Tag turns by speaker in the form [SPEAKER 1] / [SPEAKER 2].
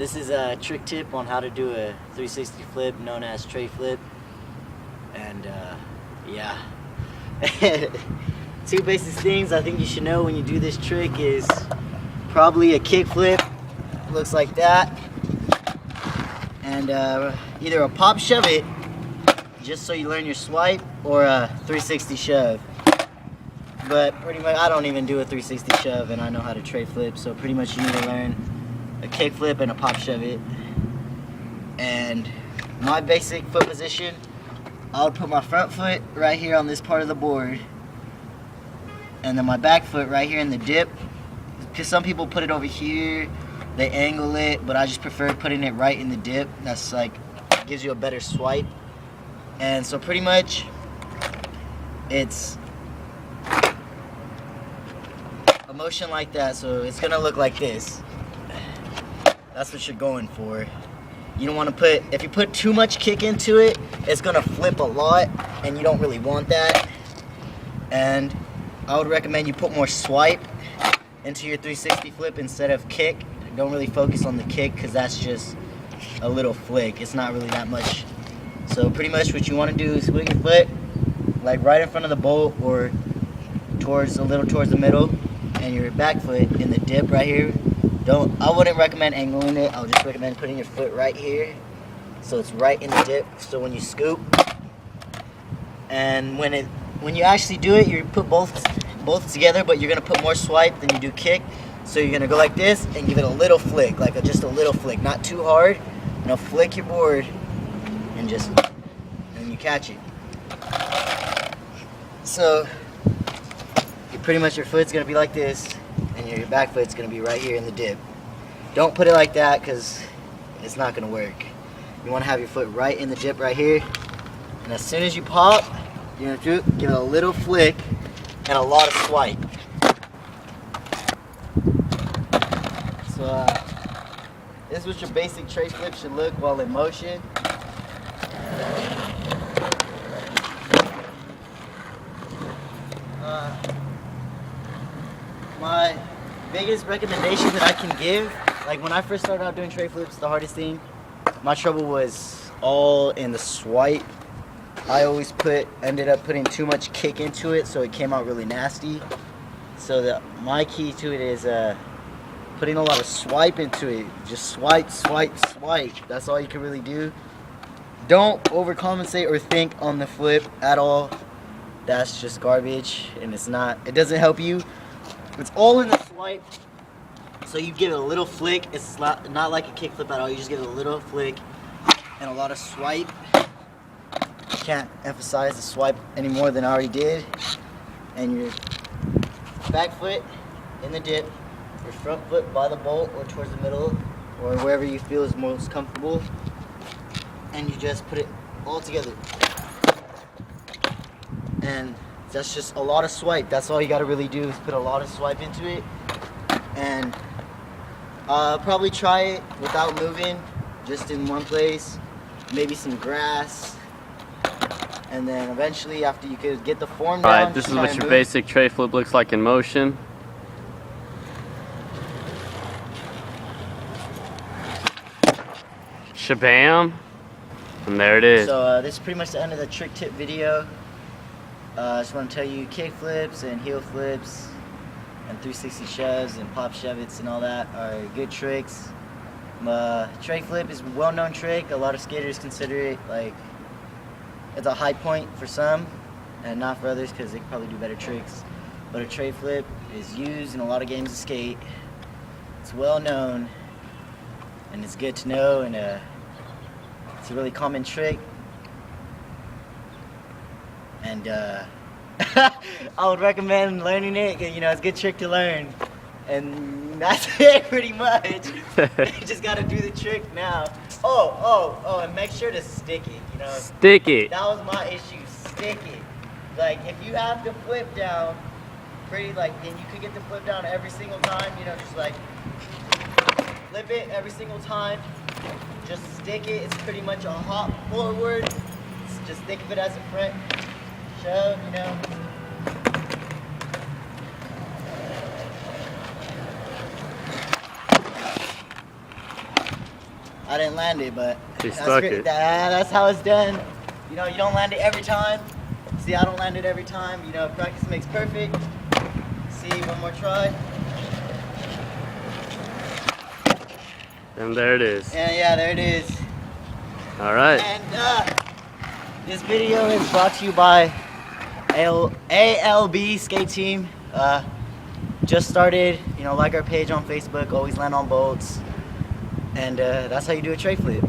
[SPEAKER 1] This is a trick tip on how to do a 360 flip known as tray flip. And yeah. Two basic things I think you should know when you do this trick is probably a kick flip. Looks like that. And either a pop shove it, just so you learn your swipe, or a 360 shove. But pretty much I don't even do a 360 shove, and I know how to tray flip, so pretty much you need to learn a kick flip and a pop shove it. And my basic foot position, I would put my front foot right here on this part of the board, and then my back foot right here in the dip. Because some people put it over here, they angle it, but I just prefer putting it right in the dip. That's like, gives you a better swipe. And so pretty much it's a motion like that, so it's gonna look like this. That's what you're going for. You don't want to put, if you put too much kick into it, it's gonna flip a lot, and you don't really want that. And I would recommend you put more swipe into your 360 flip instead of kick. Don't really focus on the kick, because that's just a little flick. It's not really that much. So pretty much what you want to do is put your foot like right in front of the bolt, or towards a little towards the middle, and your back foot in the dip right here. I wouldn't recommend angling it. I would just recommend putting your foot right here, so it's right in the dip. So when you scoop, and when you actually do it, you put both together, but you're gonna put more swipe than you do kick. So you're gonna go like this and give it a little flick, like just a little flick, not too hard. Flick your board and you catch it. So pretty much your foot's gonna be like this, and your back foot's gonna be right here in the dip. Don't put it like that, because it's not gonna work. You wanna have your foot right in the dip right here, and as soon as you pop, you're gonna give it a little flick and a lot of swipe. So this is what your basic tray flip should look while in motion. My biggest recommendation that I can give, like when I first started out doing tray flips, the hardest thing, my trouble was all in the swipe. I always ended up putting too much kick into it, so it came out really nasty. So my key to it is putting a lot of swipe into it. Just swipe, swipe, swipe. That's all you can really do. Don't overcompensate or think on the flip at all. That's just garbage, and it doesn't help you. It's all in the swipe. So you give it a little flick. It's not like a kick flip at all. You just give it a little flick and a lot of swipe. Can't emphasize the swipe any more than I already did. And your back foot in the dip, your front foot by the bolt or towards the middle, or wherever you feel is most comfortable, and you just put it all together. And that's just a lot of swipe. That's all you gotta really do, is put a lot of swipe into it. And probably try it without moving, just in one place, maybe some grass. And then eventually, after you could get the form down.
[SPEAKER 2] Alright, this is what your basic tray flip looks like in motion. Shabam! And there it is.
[SPEAKER 1] So this is pretty much the end of the trick tip video. I just want to tell you, kick flips and heel flips and 360 shoves and pop shove-its and all that are good tricks. Tray flip is a well-known trick. A lot of skaters consider it like it's a high point for some and not for others, because they can probably do better tricks. But a tray flip is used in a lot of games of skate. It's well known, and it's good to know, and it's a really common trick. And I would recommend learning it, because it's a good trick to learn. And that's it pretty much. You just gotta do the trick now. Oh, and make sure to stick it,
[SPEAKER 2] Stick it.
[SPEAKER 1] That was my issue, stick it. Like, if you have to flip down, then you could get the flip down every single time, just like flip it every single time. Just stick it. It's pretty much a hop forward. Just think of it as a front shove, I didn't land it, but
[SPEAKER 2] He stuck it.
[SPEAKER 1] that's how it's done. You know, you don't land it every time. See, I don't land it every time. You know, practice makes perfect. See, one more try.
[SPEAKER 2] And there it is.
[SPEAKER 1] And yeah, there it is.
[SPEAKER 2] All right.
[SPEAKER 1] And this video is brought to you by ALB Skate Team. Just started, you know, like our page on Facebook, always land on boats. And that's how you do a tray flip.